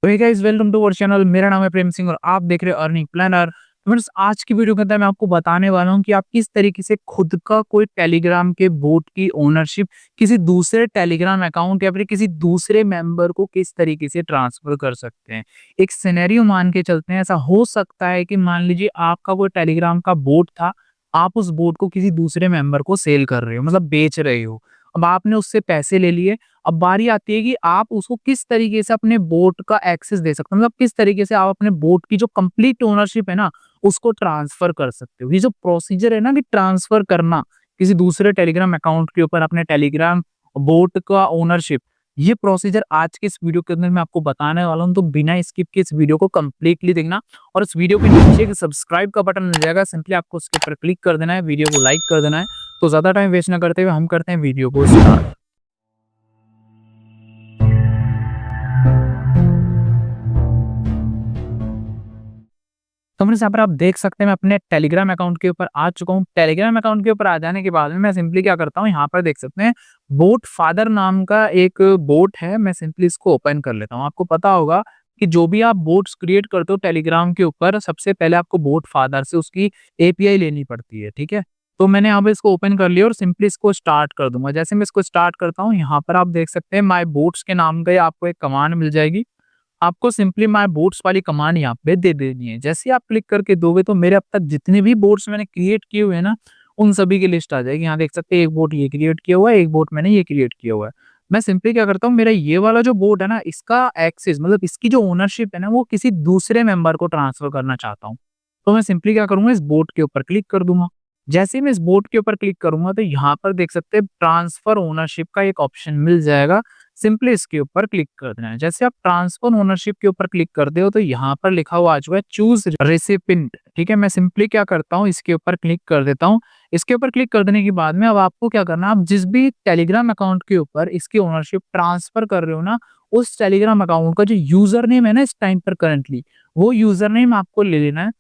तो hey guys, welcome to our channel. मेरा नाम है प्रेम सिंह और आप देख रहे हो अर्निंग प्लानर। तो फ्रेंड्स, आज की वीडियो के अंदर मैं आपको बताने वाला हूं कि आप किस तरीके से खुद का कोई टेलीग्राम के बोट की ओनरशिप किसी दूसरे टेलीग्राम अकाउंट या फिर किसी दूसरे मेंबर को किस तरीके से ट्रांसफर कर सकते हैं। एक सिनेरियो मान के चलते हैं। ऐसा हो सकता है कि मान लीजिए आपका कोई टेलीग्राम का बोट था, आप उस बोट को किसी दूसरे मेंबर को सेल कर रहे हो, मतलब बेच रहे हो। अब आपने उससे पैसे ले लिए। अब बारी आती है कि आप उसको किस तरीके से अपने बोट का एक्सेस दे सकते हो, मतलब किस तरीके से आप अपने बोट की जो कंप्लीट ओनरशिप है ना, उसको ट्रांसफर कर सकते हो। ये जो प्रोसीजर है ना कि ट्रांसफर करना किसी दूसरे टेलीग्राम अकाउंट के ऊपर अपने टेलीग्राम बोट का ओनरशिप, ये प्रोसीजर आज के इस वीडियो के अंदर मैं आपको बताने वाला हूँ। तो बिना स्किप के इस वीडियो को कंप्लीटली देखना और इस वीडियो के नीचे एक सब्सक्राइब का बटन मिल जाएगा, सिंपली आपको उसके ऊपर क्लिक कर देना है, वीडियो को लाइक कर देना है। तो ज्यादा टाइम वेस्ट ना करते हुए हम करते हैं वीडियो को स्टार्ट। तो फ्रेंड्स, यहाँ पर आप देख सकते हैं मैं अपने टेलीग्राम अकाउंट के ऊपर आ चुका हूँ। टेलीग्राम अकाउंट के ऊपर आ जाने के बाद में मैं सिंपली क्या करता हूँ, यहाँ पर देख सकते हैं बोट फादर नाम का एक बोट है। मैं सिंपली इसको ओपन कर लेता हूँ। आपको पता होगा कि जो भी आप बोट्स क्रिएट करते हो टेलीग्राम के ऊपर, सबसे पहले आपको बोट फादर से उसकी एपीआई लेनी पड़ती है, ठीक है। तो मैंने यहाँ पे इसको ओपन कर लिया और सिंपली इसको स्टार्ट कर दूंगा। जैसे मैं इसको स्टार्ट करता हूँ, यहाँ पर आप देख सकते हैं माई बोट्स के नाम का आपको एक कमांड मिल जाएगी। आपको सिंपली माय बोट्स वाली कमांड यहाँ पे दे देनी है। जैसे ही आप क्लिक करके दोगे तो मेरे अब तक जितने भी बोट्स मैंने क्रिएट किए हुए हैं ना, उन सभी की लिस्ट आ जाएगी। यहाँ देख सकते हैं एक बोट ये क्रिएट किया हुआ है, एक बोट मैंने ये क्रिएट किया हुआ है। मैं सिंपली क्या करता हूँ, मेरा ये वाला जो बोट है ना, इसका एक्सेस मतलब इसकी जो ओनरशिप है ना, वो किसी दूसरे मेंबर को ट्रांसफर करना चाहता हूँ। तो मैं सिंपली क्या करूंगा, इस बोट के ऊपर क्लिक कर दूंगा। जैसे ही मैं इस बोट के ऊपर क्लिक करूंगा तो यहाँ पर देख सकते हैं ट्रांसफर ओनरशिप का एक ऑप्शन मिल जाएगा। सिंपली इसके ऊपर क्लिक कर देना है। जैसे आप ट्रांसफर ओनरशिप के ऊपर क्लिक करते हो तो यहाँ पर लिखा हुआ आ चुका है चूज रेसिपिएंट, ठीक है। मैं सिंपली क्या करता हूँ, इसके ऊपर क्लिक कर देता हूँ। इसके ऊपर क्लिक कर देने के बाद में अब आपको क्या करना है, आप जिस भी टेलीग्राम अकाउंट के ऊपर इसकी ओनरशिप ट्रांसफर कर रहे हो ना, उस टेलीग्राम अकाउंट का जो यूजर नेम है ना इस टाइम पर करंटली, वो यूजर नेम आपको ले लेना है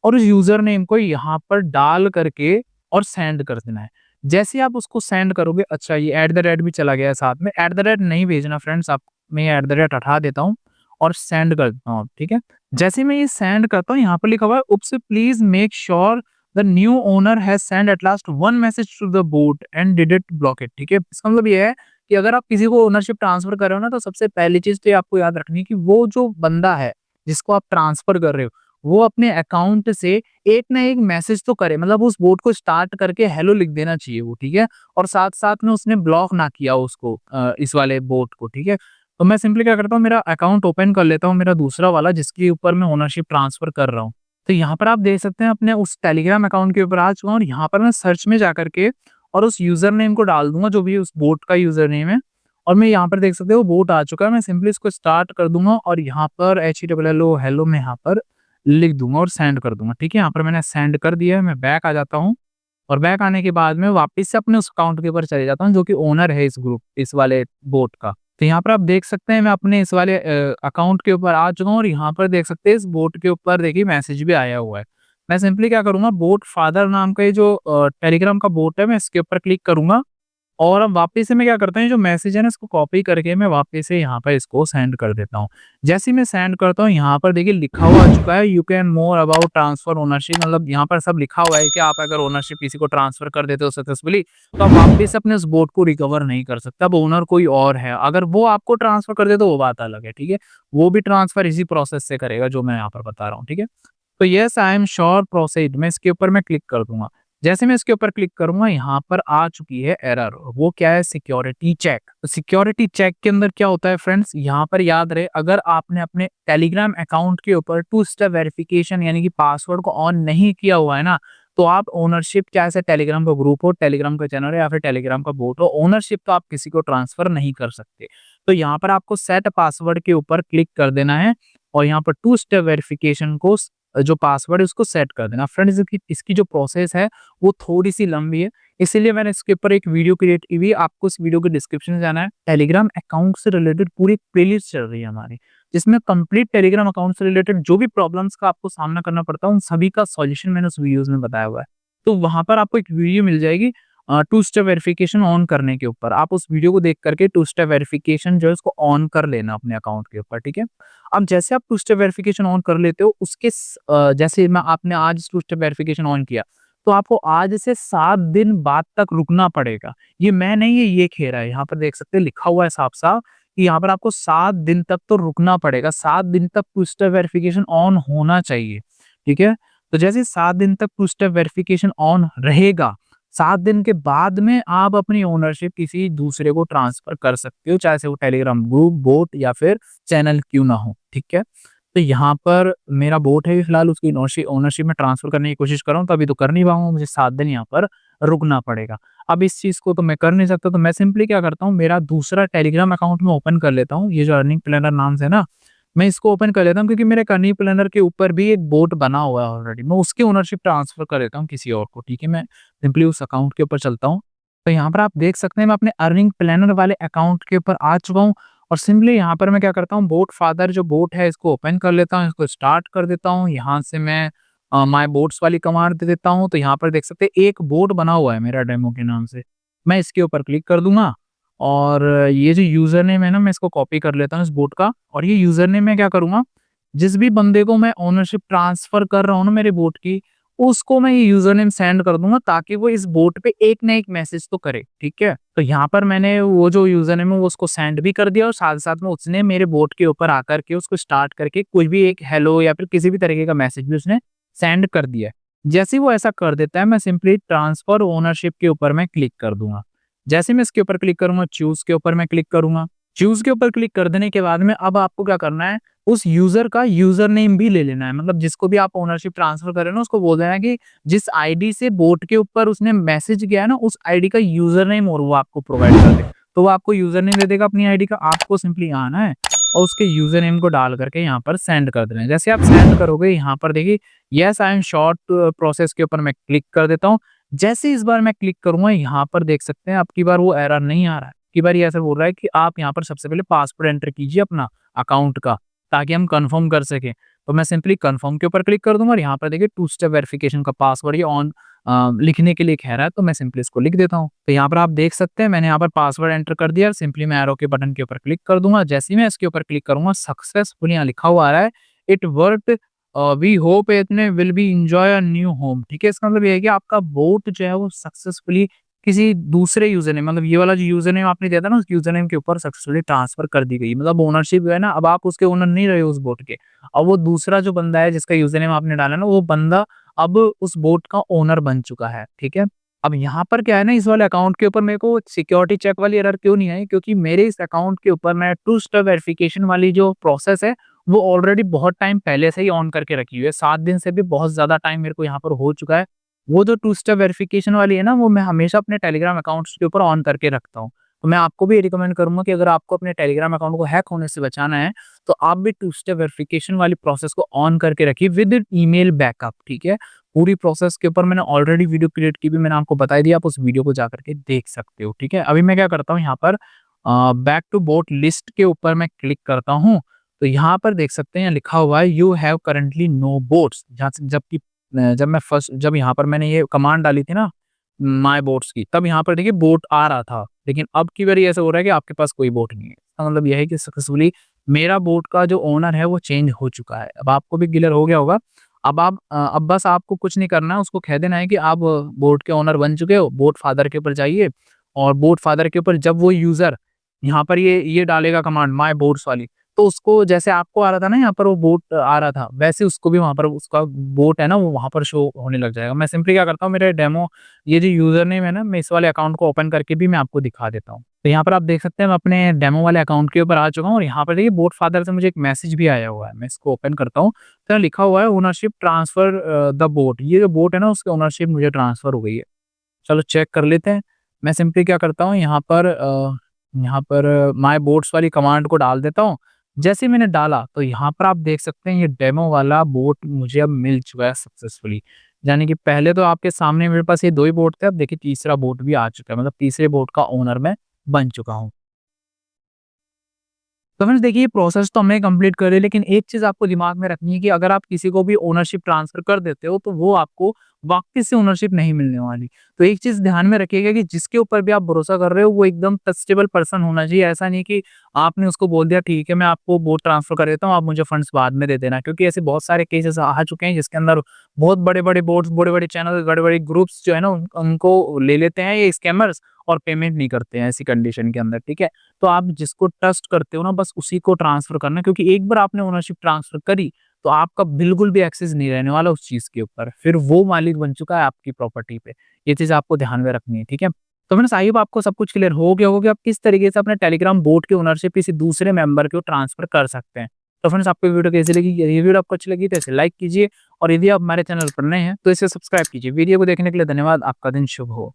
और उस यूजर नेम को यहाँ पर डाल करके और सेंड कर देना है। जैसे आप उसको सेंड करोगे, अच्छा ये एट द रेट भी चला गया है साथ में, एट द रेट नहीं भेजना फ्रेंड्स, आप मैं एट द रेट हटा देता हूँ और सेंड कर देता हूँ, ठीक है। जैसे मैं ये सेंड करता हूँ, यहाँ पर लिखा हुआ है oops please make sure the new owner has send at last one message to the bot and did it block it, ठीक है। इसका मतलब ये है कि अगर आप किसी को ओनरशिप ट्रांसफर कर रहे हो ना, तो सबसे पहली चीज तो ये आपको याद रखनी है कि वो जो बंदा है जिसको आप ट्रांसफर कर रहे हो, वो अपने अकाउंट से एक ना एक मैसेज तो करे, मतलब उस बोट को स्टार्ट करके हेलो लिख देना चाहिए वो, ठीक है। और साथ साथ में उसने ब्लॉक ना किया उसको, इस वाले बोट को, ठीक है। तो मैं सिंपली क्या करता हूँ, मेरा अकाउंट ओपन कर लेता हूँ, मेरा दूसरा वाला जिसके ऊपर मैं ओनरशिप ट्रांसफर कर रहा हूँ। तो यहाँ पर आप देख सकते हैं अपने उस टेलीग्राम अकाउंट के ऊपर आ चुका हूँ और यहाँ पर मैं सर्च में जाकर के और उस यूजर नेम को डाल दूंगा जो भी उस बोट का यूजर नेम है। और मैं यहाँ पर देख सकते हो वो बोट आ चुका है। मैं सिंपली इसको स्टार्ट कर दूंगा और यहाँ पर HELLO हेलो मैं यहाँ पर लिख दूँगा और सेंड कर दूँगा, ठीक है। यहाँ पर मैंने सेंड कर दिया है। मैं बैक आ जाता हूँ और बैक आने के बाद में वापस से अपने उस अकाउंट के ऊपर चले जाता हूँ जो कि ओनर है इस वाले बोट का। तो यहाँ पर आप देख सकते हैं मैं अपने इस वाले अकाउंट के ऊपर आ चुका हूँ और यहाँ पर देख सकते हैं इस बोट के ऊपर देखिए मैसेज भी आया हुआ है। मैं सिंपली क्या करूँगा, बोट फादर नाम का ये जो टेलीग्राम का बोट है, मैं इसके ऊपर क्लिक करूँगा और अब वापस से मैं क्या करता हूँ, जो मैसेज है ना इसको कॉपी करके मैं वापस से यहाँ पर इसको सेंड कर देता हूँ। जैसे ही मैं सेंड करता हूँ, यहाँ पर देखिए लिखा हुआ आ चुका है you can more about transfer ownership, मतलब यहाँ पर सब लिखा हुआ है कि आप अगर ओनरशिप किसी को ट्रांसफर कर देते हो सक्सेसफुली, तो आप वापस से अपने उस बोट को रिकवर नहीं कर सकते। अब ओनर कोई और है, अगर वो आपको ट्रांसफर कर दे तो वो बात अलग है, ठीक है। वो भी ट्रांसफर इसी प्रोसेस से करेगा जो मैं यहाँ पर बता रहा हूँ, ठीक है। तो yes I am sure proceed, मैं इसके ऊपर मैं क्लिक कर दूंगा। जैसे मैं इसके ऊपर क्लिक करूंगा, यहाँ पर आ चुकी है एरर। वो क्या है, सिक्योरिटी चेक। तो सिक्योरिटी चेक के अंदर क्या होता है फ्रेंड्स, यहाँ पर याद रहे अगर आपने अपने टेलीग्राम अकाउंट के ऊपर टू स्टेप वेरिफिकेशन यानी कि पासवर्ड को ऑन नहीं किया हुआ है ना, तो आप ओनरशिप, चाहे टेलीग्राम का ग्रुप हो, टेलीग्राम का चैनल हो या फिर टेलीग्राम का बोट हो, ओनरशिप तो आप किसी को ट्रांसफर नहीं कर सकते। तो यहाँ पर आपको सेट पासवर्ड के ऊपर क्लिक कर देना है और यहाँ पर टू स्टेप वेरिफिकेशन को जो पासवर्ड है उसको सेट कर देना। फ्रेंड्स, इसकी जो प्रोसेस है वो थोड़ी सी लंबी है, इसीलिए मैंने इसके ऊपर एक वीडियो क्रिएट की हुई है। आपको इस वीडियो के डिस्क्रिप्शन में जाना है। टेलीग्राम अकाउंट से रिलेटेड पूरी प्लेलिस्ट चल रही है हमारी, जिसमें कंप्लीट टेलीग्राम अकाउंट से रिलेटेड जो भी प्रॉब्लम्स का आपको सामना करना पड़ता है उन सभी का सॉल्यूशन मैंने उस वीडियोस में बताया हुआ है। तो वहां पर आपको एक वीडियो मिल जाएगी, टू स्टेप वेरिफिकेशन ऑन करने के ऊपर। आप उस वीडियो को देख करके टू स्टेप वेरिफिकेशन जो है उसको ऑन कर लेना अपने अकाउंट के ऊपर, ठीक है? अब जैसे आप टू स्टेप वेरिफिकेशन ऑन कर लेते हो उसके जैसे मैं आपने आज टू स्टेप वेरिफिकेशन ऑन किया, तो आपको आज से 7 दिन बाद तक रुकना पड़ेगा। ये मैं नहीं, ये खेरा है। यहाँ पर देख सकते हैं लिखा हुआ है साफ-साफ कि यहाँ पर आपको 7 दिन तक तो रुकना पड़ेगा। 7 दिन तक टू स्टेप वेरिफिकेशन ऑन होना चाहिए, ठीक है? तो जैसे 7 दिन तक टू स्टेप वेरिफिकेशन ऑन रहेगा, 7 दिन के बाद में आप अपनी ओनरशिप किसी दूसरे को ट्रांसफ़र कर सकते हो, चाहे से वो टेलीग्राम ग्रुप, बोट या फिर चैनल क्यों ना हो, ठीक है? तो यहाँ पर मेरा बोट है फिलहाल उसकी ओनरशिप में ट्रांसफ़र करने की कोशिश कर रहा हूँ, तो अभी तो कर नहीं पाऊँगा, मुझे 7 दिन यहाँ पर रुकना पड़ेगा। अब इस चीज़ को तो मैं कर नहीं सकता, तो मैं सिंपली क्या करता हूँ, मेरा दूसरा टेलीग्राम अकाउंट मैं ओपन कर लेता हूँ, ये जो अर्निंग प्लानर नाम से ना, मैं इसको ओपन कर लेता हूँ क्योंकि मेरे अर्निंग प्लानर के ऊपर भी एक बोट बना हुआ है ऑलरेडी, मैं उसकी ओनरशिप ट्रांसफ़र कर देता हूँ किसी और को, ठीक है? मैं सिंपली उस अकाउंट के ऊपर चलता हूँ। तो यहाँ पर आप देख सकते हैं मैं अपने अर्निंग प्लानर वाले अकाउंट के ऊपर आ चुका हूँ और सिंपली यहाँ पर मैं क्या करता हूँ, बोट फादर जो बोट है इसको ओपन कर लेता हूँ, इसको स्टार्ट कर देता हूँ। यहाँ से मैं माय बोट्स वाली कमांड दे देता हूँ, तो यहाँ पर देख सकते हैं एक बोट बना हुआ है मेरा डेमो के नाम से। मैं इसके ऊपर क्लिक कर दूँगा और ये जो यूज़र नेम है ना, मैं इसको कॉपी कर लेता हूँ इस बोट का और ये यूज़र नेम मैं क्या करूँगा, जिस भी बंदे को मैं ओनरशिप ट्रांसफ़र कर रहा हूँ ना मेरे बोट की, उसको मैं ये यूज़र नेम सेंड कर दूँगा ताकि वो इस बोट पे एक ना एक मैसेज तो करे, ठीक है? तो यहाँ पर मैंने वो जो यूज़र नेम है वो उसको सेंड भी कर दिया और साथ-साथ में उसने मेरे बोट के ऊपर आकर के उसको स्टार्ट करके कोई भी एक हेलो या फिर किसी भी तरीके का मैसेज भी उसने सेंड कर दिया है। जैसे ही वो ऐसा कर देता है, मैं सिंपली ट्रांसफ़र ओनरशिप के ऊपर मैं क्लिक कर दूँगा। जैसे मैं इसके ऊपर क्लिक करूँगा, चूज़ के ऊपर मैं क्लिक करूँगा। चूज़ के ऊपर क्लिक कर देने के बाद में अब आपको क्या करना है, उस यूज़र का यूज़र नेम भी ले लेना है। मतलब जिसको भी आप ओनरशिप ट्रांसफ़र कर रहे हो ना, उसको बोल देना है कि जिस आईडी से बोट के ऊपर उसने मैसेज किया है ना, उस आईडी का यूज़र नेम और वो आपको प्रोवाइड कर दे। तो वो आपको यूज़र नेम दे देगा अपनी आईडी का, आपको सिंपली आना है और उसके यूज़र नेम को डाल करके यहाँ पर सेंड कर देना है। जैसे आप सेंड करोगे यहाँ पर देखिए, yes I am short process के ऊपर मैं क्लिक कर देता हूँ। जैसे इस बार मैं क्लिक करूँगा, यहाँ पर देख सकते हैं अब की बार वो एरर नहीं आ रहा है। अब की बार ये ऐसा बोल रहा है कि आप यहाँ पर सबसे पहले पासवर्ड एंटर कीजिए अपना अकाउंट का, ताकि हम कन्फर्म कर सकें। तो मैं सिंपली कन्फर्म के ऊपर क्लिक कर दूँगा और यहाँ पर देखिए टू स्टेप वेरिफिकेशन का पासवर्ड ये ऑन लिखने के लिए कह रहा है, तो मैं सिंपली इसको लिख देता हूँ। तो यहाँ पर आप देख सकते हैं मैंने यहाँ पर पासवर्ड एंटर कर दिया और सिंपली मैं एरो के बटन के ऊपर क्लिक कर दूँगा। जैसे ही मैं इसके ऊपर क्लिक करूँगा, सक्सेसफुल यहाँ लिखा हुआ आ रहा है, इट वर्क्ड, वी होप इतने will be enjoy a new home, ठीक है? इसका मतलब ये है कि आपका बोट जो है वो सक्सेसफुली किसी दूसरे यूज़र नेम, मतलब ये वाला जो यूज़र नेम आपने दिया था ना, उस यूज़र नेम के ऊपर सक्सेसफुली ट्रांसफ़र कर दी गई। मतलब ओनरशिप जो है ना, अब आप उसके ओनर नहीं रहे हो उस बोट के। अब वो दूसरा जो बंदा है जिसका यूज़र नेम आपने डाला ना, वो बंदा अब उस बोट का ओनर बन चुका है, ठीक है? अब यहाँ पर क्या है ना, इस वाले अकाउंट के ऊपर मेरे को सिक्योरिटी चेक वाली एरर क्यों नहीं आई, क्योंकि मेरे इस अकाउंट के ऊपर मैं टू स्टेप वेरिफिकेशन वाली जो प्रोसेस है, वो ऑलरेडी बहुत टाइम पहले से ही ऑन करके रखी हुई है। 7 दिन से भी बहुत ज़्यादा टाइम मेरे को यहाँ पर हो चुका है। वो जो टू स्टेप वेरिफिकेशन वाली है ना, वो मैं हमेशा अपने टेलीग्राम अकाउंट्स के ऊपर ऑन करके रखता हूँ। तो मैं आपको भी ये रिकमेंड करूँगा कि अगर आपको अपने टेलीग्राम अकाउंट को हैक होने से बचाना है, तो आप भी टू स्टेप वेरिफिकेशन वाली प्रोसेस को ऑन करके रखिए विद ईमेल बैकअप, ठीक है? पूरी प्रोसेस के ऊपर मैंने ऑलरेडी वीडियो क्रिएट की भी, मैंने आपको बता ही दिया, आप उस वीडियो को जाकर के देख सकते हो, ठीक है? अभी मैं क्या करता हूँ यहाँ पर बैक टू बोट लिस्ट के ऊपर मैं क्लिक करता हूँ, तो यहाँ पर देख सकते हैं लिखा हुआ है you have currently no bots, जहाँ से जबकि जब यहाँ पर मैंने ये कमांड डाली थी ना माय बोट्स की, तब यहाँ पर देखिए बोट आ रहा था, लेकिन अब की बारी ऐसा हो रहा है कि आपके पास कोई बोट नहीं है। इसका मतलब ये है कि सक्सेसफुली मेरा बोट का जो ओनर है वो चेंज हो चुका है। अब आपको भी क्लियर हो गया होगा। अब बस आपको कुछ नहीं करना है, उसको कह देना है कि आप बोट के ओनर बन चुके हो, बोट फादर के ऊपर जाइए और बोट फादर के ऊपर जब वो यूज़र यहाँ पर ये डालेगा कमांड माय बोट्स वाली, तो उसको जैसे आपको आ रहा था ना यहाँ पर वो बोट आ रहा था, वैसे उसको भी वहाँ पर उसका बोट है ना वो वहाँ पर शो होने लग जाएगा। मैं सिंपली क्या करता हूँ, मेरे डेमो ये जो यूज़र नेम है ना, मैं इस वाले अकाउंट को ओपन करके भी मैं आपको दिखा देता हूँ। तो यहाँ पर आप देख सकते हैं मैं अपने डेमो वाले अकाउंट के ऊपर आ चुका हूँ और यहाँ पर देखिए बोट फादर से मुझे एक मैसेज भी आया हुआ है। मैं इसको ओपन करता हूँ, तो यहाँ लिखा हुआ है ओनरशिप ट्रांसफर द बोट। ये जो बोट है ना उसकी ओनरशिप मुझे ट्रांसफर हो गई है। चलो चेक कर लेते हैं। मैं सिंपली क्या करता हूँ यहाँ पर माय बोट्स वाली कमांड को डाल देता हूँ। जैसे ही मैंने डाला तो यहाँ पर आप देख सकते हैं ये डेमो वाला बोट मुझे अब मिल चुका है सक्सेसफुली। यानी कि पहले तो आपके सामने मेरे पास ये 2 ही बोट थे, अब देखिए तीसरा बोट भी आ चुका है, मतलब तीसरे बोट का ओनर मैं बन चुका हूँ। तो फ्रेंड्स देखिए, ये प्रोसेस तो हमने कंप्लीट कर ली, लेकिन एक चीज़ आपको दिमाग में रखनी है कि अगर आप किसी को भी ओनरशिप ट्रांसफ़र कर देते हो, तो वो आपको वापस से ओनरशिप नहीं मिलने वाली। तो एक चीज़ ध्यान में रखिएगा कि जिसके ऊपर भी आप भरोसा कर रहे हो वो एकदम ट्रस्टेबल पर्सन होना चाहिए। ऐसा नहीं कि आपने उसको बोल दिया ठीक है मैं आपको बोट ट्रांसफ़र कर देता हूँ, आप मुझे फंड्स बाद में दे देना। क्योंकि ऐसे बहुत सारे केसेज़ आ चुके हैं जिसके अंदर बहुत बड़े-बड़े बोट्स, बड़े-बड़े चैनल, बड़े-बड़े ग्रुप्स जो है ना उनको ले लेते हैं ये स्कैमर्स और पेमेंट नहीं करते हैं ऐसी कंडीशन के अंदर, ठीक है? तो आप जिसको ट्रस्ट करते हो ना बस उसी को ट्रांसफ़र करना, क्योंकि एक बार आपने ओनरशिप ट्रांसफ़र करी तो आपका बिल्कुल भी एक्सेस नहीं रहने वाला उस चीज़ के ऊपर। फिर वो मालिक बन चुका है आपकी प्रॉपर्टी पे। ये चीज़ आपको ध्यान में रखनी है, ठीक है? तो फ्रेंड्स आई होप आपको सब कुछ क्लियर हो गया होगा कि आप किस तरीके से अपने टेलीग्राम बोट की ओनरशिप किसी दूसरे मेंबर को ट्रांसफ़र कर सकते हैं। तो फ्रेंड्स आपको ये वीडियो कैसी लगी? यदि ये वीडियो आपको अच्छी लगी तो इसे लाइक कीजिए और यदि आप हमारे चैनल पर नए हैं तो इसे सब्सक्राइब कीजिए। वीडियो को देखने के लिए धन्यवाद। आपका दिन शुभ हो।